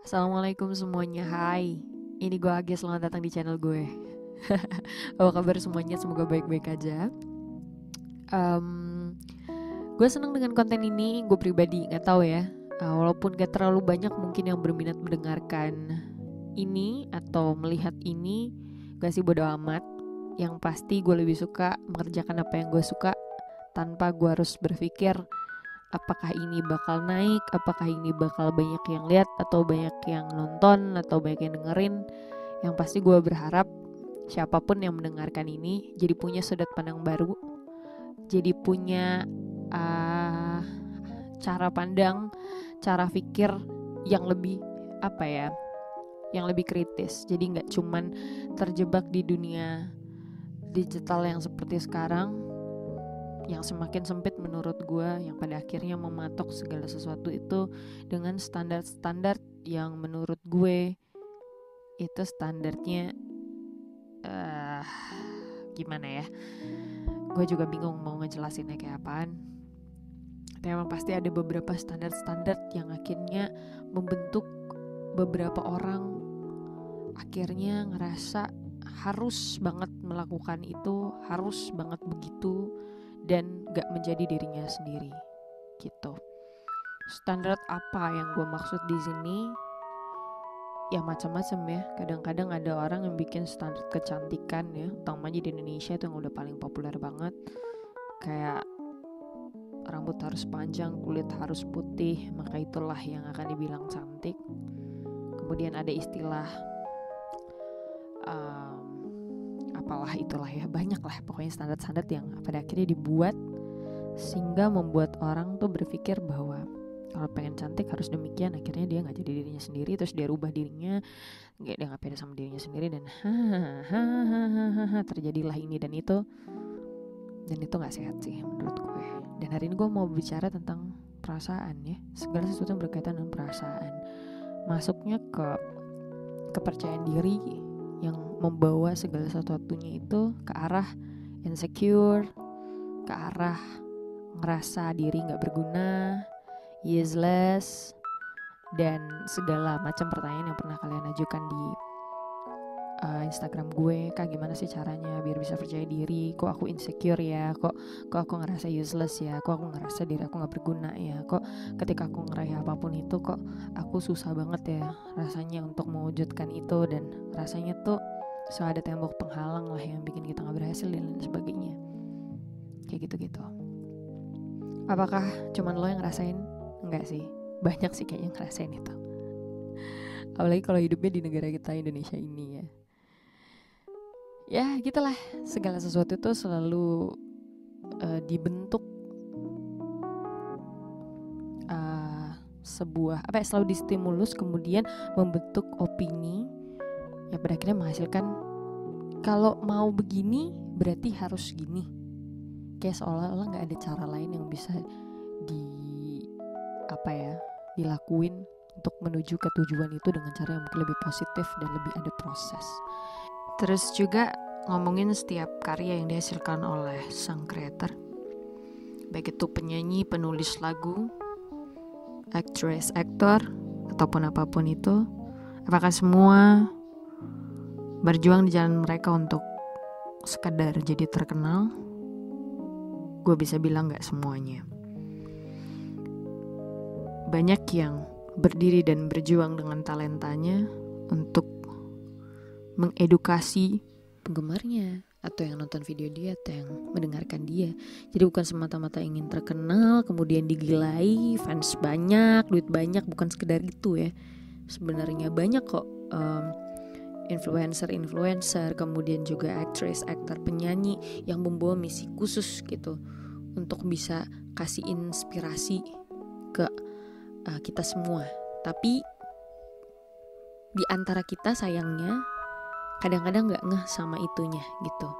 Assalamualaikum semuanya, hai. Ini gue Agnes, selamat datang di channel gue. Apa kabar semuanya, semoga baik-baik aja. Em, gue seneng dengan konten ini, gue pribadi gak tahu ya. Walaupun gak terlalu banyak mungkin yang berminat mendengarkan ini atau melihat ini, gue sih bodo amat. Yang pasti gue lebih suka mengerjakan apa yang gue suka tanpa gue harus berpikir apakah ini bakal naik, apakah ini bakal banyak yang lihat atau banyak yang nonton atau banyak yang dengerin. Yang pasti gue berharap siapapun yang mendengarkan ini jadi punya sudut pandang baru, jadi punya uh, cara pandang, cara pikir yang lebih apa ya, yang lebih kritis. Jadi nggak cuman terjebak di dunia digital yang seperti sekarang, yang semakin sempit menurut gue, yang pada akhirnya mematok segala sesuatu itu dengan standar-standar yang menurut gue itu standarnya uh, gimana ya, gue juga bingung mau ngejelasinnya kayak apaan. Tapi emang pasti ada beberapa standar-standar yang akhirnya membentuk beberapa orang akhirnya ngerasa harus banget melakukan itu, harus banget begitu, dan gak menjadi dirinya sendiri gitu. Standar apa yang gue maksud di sini? Ya macam-macam ya. Kadang-kadang ada orang yang bikin standar kecantikan ya, utamanya di Indonesia itu yang udah paling populer banget. Kayak rambut harus panjang, kulit harus putih, maka itulah yang akan dibilang cantik. Kemudian ada istilah apalah itulah ya, banyak lah pokoknya standar-standar yang pada akhirnya dibuat sehingga membuat orang tuh berpikir bahwa kalau pengen cantik harus demikian. Akhirnya dia nggak jadi dirinya sendiri, terus dia rubah dirinya, dia nggak pede sama dirinya sendiri, dan terjadilah ini dan itu nggak sehat sih menurut gue. Dan hari ini gue mau bicara tentang perasaan ya, segala sesuatu yang berkaitan dengan perasaan, masuknya ke kepercayaan diri yang membawa segala sesuatunya itu ke arah insecure, ke arah ngerasa diri gak berguna, useless, dan segala macam pertanyaan yang pernah kalian ajukan di Instagram gue. Kak, gimana sih caranya biar bisa percaya diri? Kok aku insecure ya? Kok aku ngerasa useless ya? Kok aku ngerasa diri aku gak berguna ya? Kok ketika aku ngeraih apapun itu kok aku susah banget ya rasanya untuk mewujudkan itu, dan rasanya tuh so ada tembok penghalang lah yang bikin kita gak berhasil dan lain sebagainya. Kayak gitu-gitu. Apakah cuman lo yang ngerasain? Enggak sih, banyak sih kayaknya yang ngerasain itu. Apalagi kalau hidupnya di negara kita Indonesia ini ya. Ya gitulah, segala sesuatu itu selalu dibentuk sebuah apa ya, selalu distimulus kemudian membentuk opini yang pada akhirnya menghasilkan kalau mau begini berarti harus gini. Kayak seolah-olah nggak ada cara lain yang bisa dilakuin untuk menuju ke tujuan itu dengan cara yang mungkin lebih positif dan lebih ada proses. Terus juga ngomongin setiap karya yang dihasilkan oleh sang creator, baik itu penyanyi, penulis lagu, actress, aktor, ataupun apapun itu, apakah semua berjuang di jalan mereka untuk sekadar jadi terkenal? Gue bisa bilang gak semuanya. Banyak yang berdiri dan berjuang dengan talentanya untuk mengedukasi penggemarnya atau yang nonton video dia atau yang mendengarkan dia. Jadi bukan semata-mata ingin terkenal kemudian digilai, fans banyak, duit banyak, bukan sekedar gitu ya. Sebenarnya banyak kok influencer, kemudian juga aktris, aktor, penyanyi yang membawa misi khusus gitu untuk bisa kasih inspirasi ke kita semua. Tapi di antara kita sayangnya kadang-kadang gak ngeh sama itunya gitu.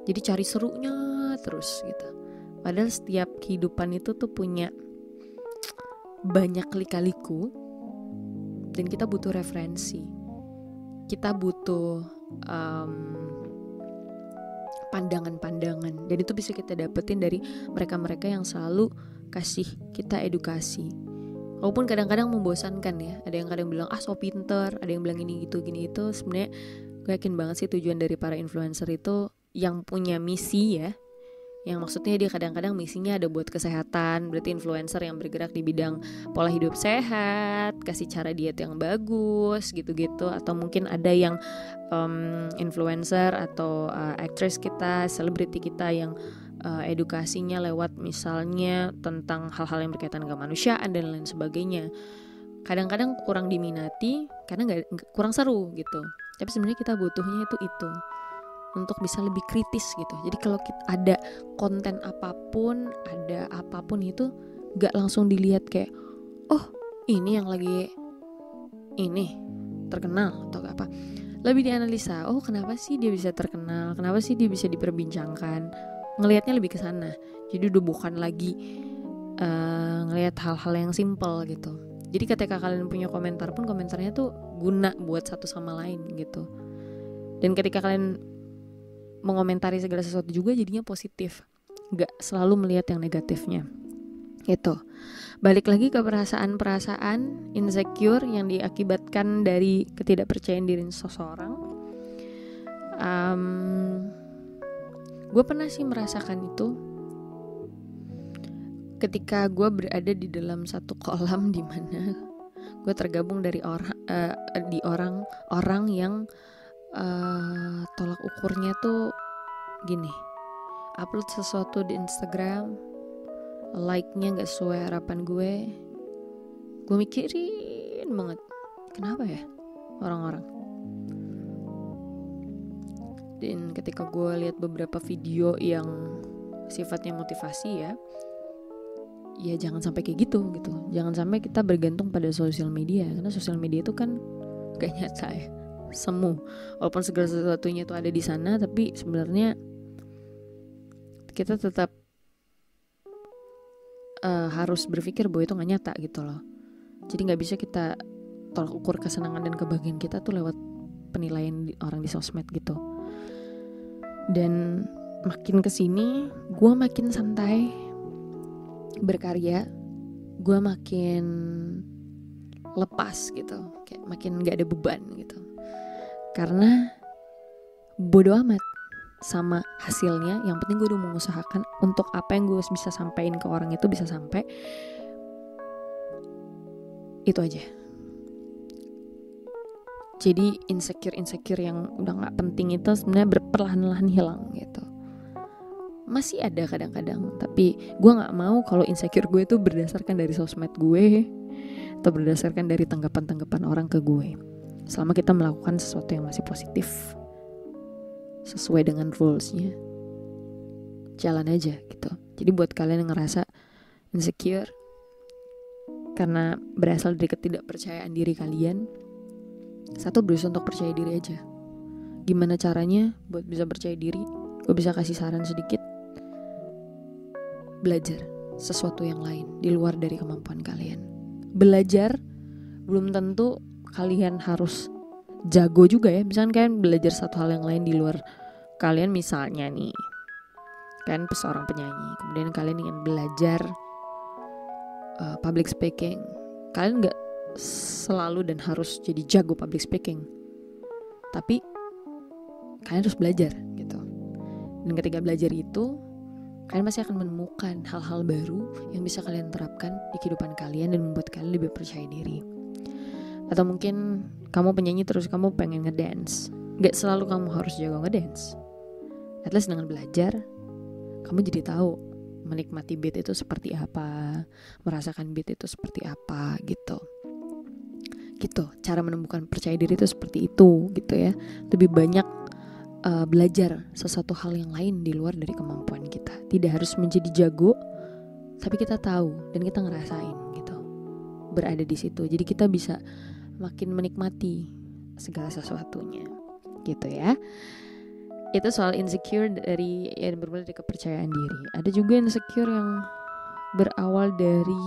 Jadi cari serunya terus gitu. Padahal setiap kehidupan itu tuh punya banyak lika-liku, dan kita butuh referensi. Kita butuh pandangan-pandangan, dan itu bisa kita dapetin dari mereka-mereka yang selalu kasih kita edukasi, Walaupun kadang-kadang membosankan ya. Ada yang kadang bilang so pinter, ada yang bilang ini gitu gini itu. Sebenarnya gue yakin banget sih tujuan dari para influencer itu yang punya misi ya. Yang maksudnya dia kadang-kadang misinya ada buat kesehatan. Berarti influencer yang bergerak di bidang pola hidup sehat, kasih cara diet yang bagus gitu-gitu. Atau mungkin ada yang influencer atau aktris kita, selebriti kita yang edukasinya lewat misalnya tentang hal-hal yang berkaitan dengan kemanusiaan dan lain sebagainya. Kadang-kadang kurang diminati karena kurang seru gitu. Tapi sebenarnya kita butuhnya itu untuk bisa lebih kritis gitu. Jadi kalau kita ada konten apapun, ada apapun itu gak langsung dilihat kayak ini yang lagi ini terkenal atau apa. Lebih dianalisa, kenapa sih dia bisa terkenal, kenapa sih dia bisa diperbincangkan. Ngelihatnya lebih ke sana. Jadi udah bukan lagi ngelihat hal-hal yang simple gitu. Jadi ketika kalian punya komentar pun, komentarnya tuh guna buat satu sama lain gitu. Dan ketika kalian mengomentari segala sesuatu juga jadinya positif, gak selalu melihat yang negatifnya gitu. Balik lagi ke perasaan-perasaan insecure yang diakibatkan dari ketidakpercayaan diri seseorang. Gue pernah sih merasakan itu ketika gue berada di dalam satu kolam di mana gue tergabung dari orang yang tolak ukurnya tuh gini, upload sesuatu di Instagram, like-nya gak sesuai harapan gue mikirin banget kenapa ya orang-orang. Dan ketika gue lihat beberapa video yang sifatnya motivasi ya jangan sampai kayak gitu. Jangan sampai kita bergantung pada sosial media, karena sosial media itu kan gak nyata ya, semu. Walaupun segala sesuatunya itu ada di sana, tapi sebenarnya kita tetap harus berpikir bahwa itu gak nyata gitu loh. Jadi gak bisa kita tolak ukur kesenangan dan kebahagiaan kita tuh lewat penilaian orang di sosmed gitu. Dan makin kesini gue makin santai berkarya, gue makin lepas gitu, kayak makin gak ada beban gitu. Karena bodo amat sama hasilnya, yang penting gue udah mengusahakan untuk apa yang gue bisa sampaikan ke orang itu bisa sampai. Itu aja. Jadi insecure yang udah gak penting itu sebenarnya perlahan-lahan hilang gitu. Masih ada kadang-kadang, tapi gue gak mau kalau insecure gue itu berdasarkan dari sosmed gue atau berdasarkan dari tanggapan-tanggapan orang ke gue. Selama kita melakukan sesuatu yang masih positif, sesuai dengan rules-nya, jalan aja gitu. Jadi buat kalian yang ngerasa insecure karena berasal dari ketidakpercayaan diri kalian, satu, berusaha untuk percaya diri aja. Gimana caranya buat bisa percaya diri? Gue bisa kasih saran sedikit. Belajar sesuatu yang lain di luar dari kemampuan kalian. Belajar belum tentu kalian harus jago juga ya. Misalkan kalian belajar satu hal yang lain di luar kalian, misalnya nih kalian seorang penyanyi, kemudian kalian ingin belajar public speaking. Kalian gak selalu dan harus jadi jago public speaking, tapi kalian harus belajar gitu. Dan ketika belajar itu, kalian pasti akan menemukan hal-hal baru yang bisa kalian terapkan di kehidupan kalian dan membuat kalian lebih percaya diri. Atau mungkin kamu penyanyi terus kamu pengen ngedance, gak selalu kamu harus jago ngedance. At least dengan belajar, kamu jadi tahu menikmati beat itu seperti apa, merasakan beat itu seperti apa gitu. Cara menemukan percaya diri itu seperti itu gitu ya. Lebih banyak belajar sesuatu hal yang lain di luar dari kemampuan kita. Tidak harus menjadi jago, tapi kita tahu dan kita ngerasain gitu, berada di situ. Jadi kita bisa makin menikmati segala sesuatunya gitu ya. Itu soal insecure dari yang bermula dari kepercayaan diri. Ada juga insecure yang berawal dari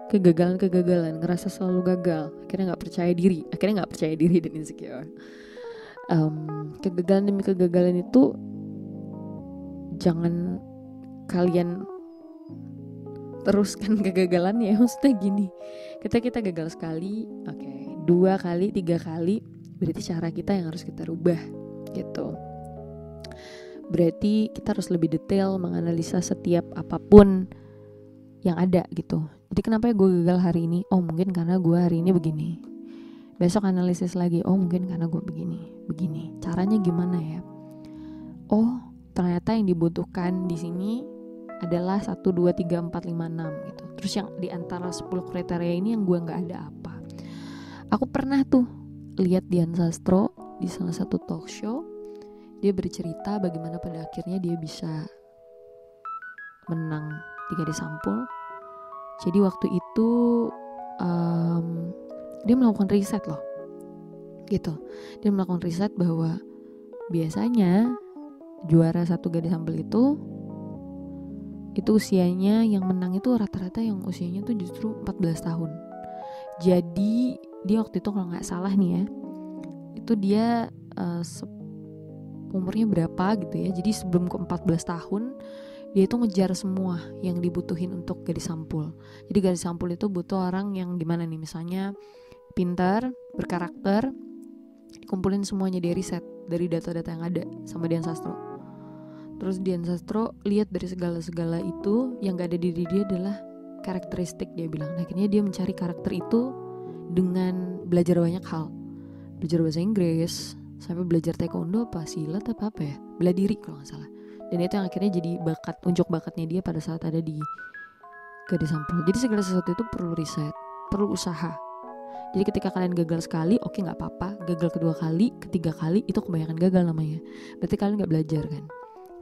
kegagalan, ngerasa selalu gagal, akhirnya nggak percaya diri dan insecure. Kegagalan demi kegagalan itu jangan kalian teruskan kegagalannya. Maksudnya gini, kita gagal sekali, oke, 2 kali, 3 kali, berarti cara kita yang harus kita rubah gitu. Berarti kita harus lebih detail menganalisa setiap apapun yang ada gitu. Jadi kenapa ya gue gagal hari ini? Oh mungkin karena gue hari ini begini. Besok analisis lagi, oh mungkin karena gue begini. Caranya gimana ya? Oh ternyata yang dibutuhkan di sini adalah 1, 2, 3, 4, 5, 6 gitu. Terus yang di antara 10 kriteria ini yang gue gak ada apa. Aku pernah tuh lihat Dian Sastro di salah satu talk show. Dia bercerita bagaimana pada akhirnya dia bisa menang 3D Sampul. Jadi waktu itu dia melakukan riset loh gitu. Dia melakukan riset bahwa biasanya juara 1 GD Sampul itu usianya yang menang itu rata-rata yang usianya tuh justru 14 tahun. Jadi dia waktu itu kalau gak salah nih ya, itu dia umurnya berapa gitu ya. Jadi sebelum ke 14 tahun dia itu ngejar semua yang dibutuhin untuk gadis sampul. Jadi gadis sampul itu butuh orang yang gimana nih, misalnya pintar, berkarakter, dikumpulin semuanya dari riset, dari data-data yang ada sama Dian Sastro. Terus Dian Sastro lihat dari segala-segala itu yang gak ada di diri dia adalah karakteristik, dia bilang. Nah, akhirnya dia mencari karakter itu dengan belajar banyak hal. Belajar bahasa Inggris, sampai belajar taekwondo apa silat apa ya, bela diri kalau gak salah. Dan itu yang akhirnya jadi unjuk bakatnya dia pada saat ada di gadis sampul. Jadi segala sesuatu itu perlu riset, perlu usaha. Jadi ketika kalian gagal sekali, oke gak apa-apa. Gagal kedua kali, ketiga kali, itu kebanyakan gagal namanya. Berarti kalian gak belajar kan.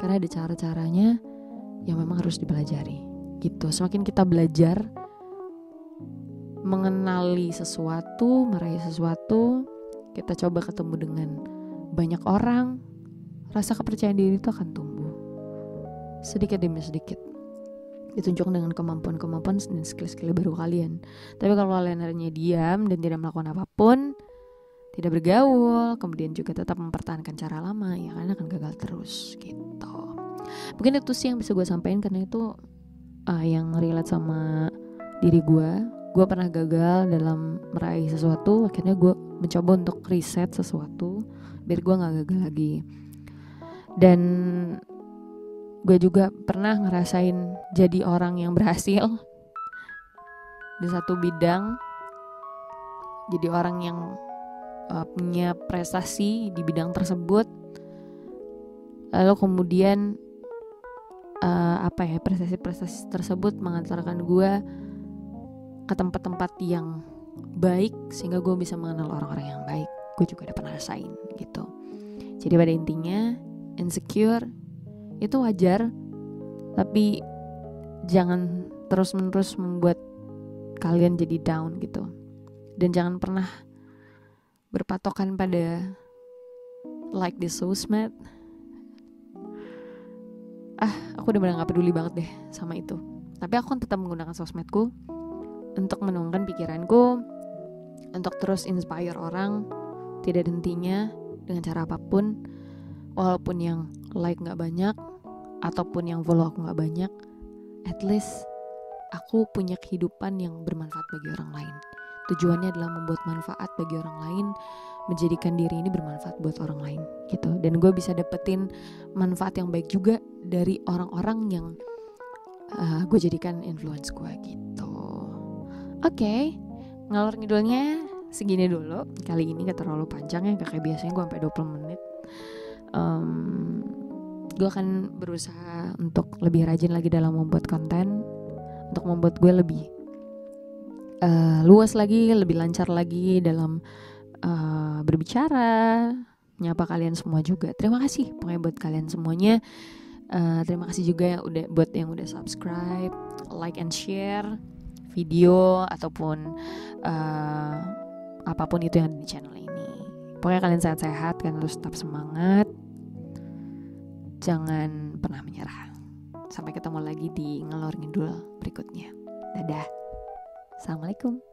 Karena ada cara-caranya yang memang harus dipelajari gitu. Semakin kita belajar mengenali sesuatu, meraih sesuatu, kita coba ketemu dengan banyak orang, rasa kepercayaan diri itu akan tumbuh sedikit demi sedikit, ditunjukkan dengan kemampuan-kemampuan dan skill-skill baru kalian. Tapi kalau kalian hanya diam dan tidak melakukan apapun, tidak bergaul, kemudian juga tetap mempertahankan cara lama, ya kalian akan gagal terus gitu. Mungkin itu sih yang bisa gue sampaikan, karena itu yang relate sama diri gue. Gue pernah gagal dalam meraih sesuatu, akhirnya gue mencoba untuk riset sesuatu biar gue gak gagal lagi. Dan gue juga pernah ngerasain jadi orang yang berhasil di satu bidang, jadi orang yang punya prestasi di bidang tersebut. Lalu kemudian prestasi tersebut mengantarkan gue ke tempat-tempat yang baik, sehingga gue bisa mengenal orang-orang yang baik. Gue juga udah pernah rasain gitu. Jadi pada intinya insecure itu wajar, tapi jangan terus-menerus membuat kalian jadi down gitu. Dan jangan pernah berpatokan pada like di sosmed. Aku udah benar gak peduli banget deh sama itu. Tapi aku kan tetap menggunakan sosmedku untuk menuangkan pikiranku, untuk terus inspire orang, tidak hentinya dengan cara apapun. Walaupun yang like gak banyak, ataupun yang follow aku gak banyak, at least aku punya kehidupan yang bermanfaat bagi orang lain. Tujuannya adalah membuat manfaat bagi orang lain, menjadikan diri ini bermanfaat buat orang lain gitu. Dan gue bisa dapetin manfaat yang baik juga dari orang-orang yang gue jadikan influence gue gitu. Oke, ngalor ngidulnya segini dulu. Kali ini gak terlalu panjang ya, kayak biasanya gue sampai 20 menit. Gue akan berusaha untuk lebih rajin lagi dalam membuat konten, untuk membuat gue lebih luas lagi, lebih lancar lagi dalam berbicara, menyapa kalian semua juga. Terima kasih pokoknya buat kalian semuanya. Terima kasih juga yang udah subscribe, like and share video ataupun apapun itu yang ada di channel ini. Pokoknya kalian sehat-sehat, kalian harus tetap semangat, jangan pernah menyerah. Sampai ketemu lagi di ngalor ngidul berikutnya. Dadah. Assalamualaikum.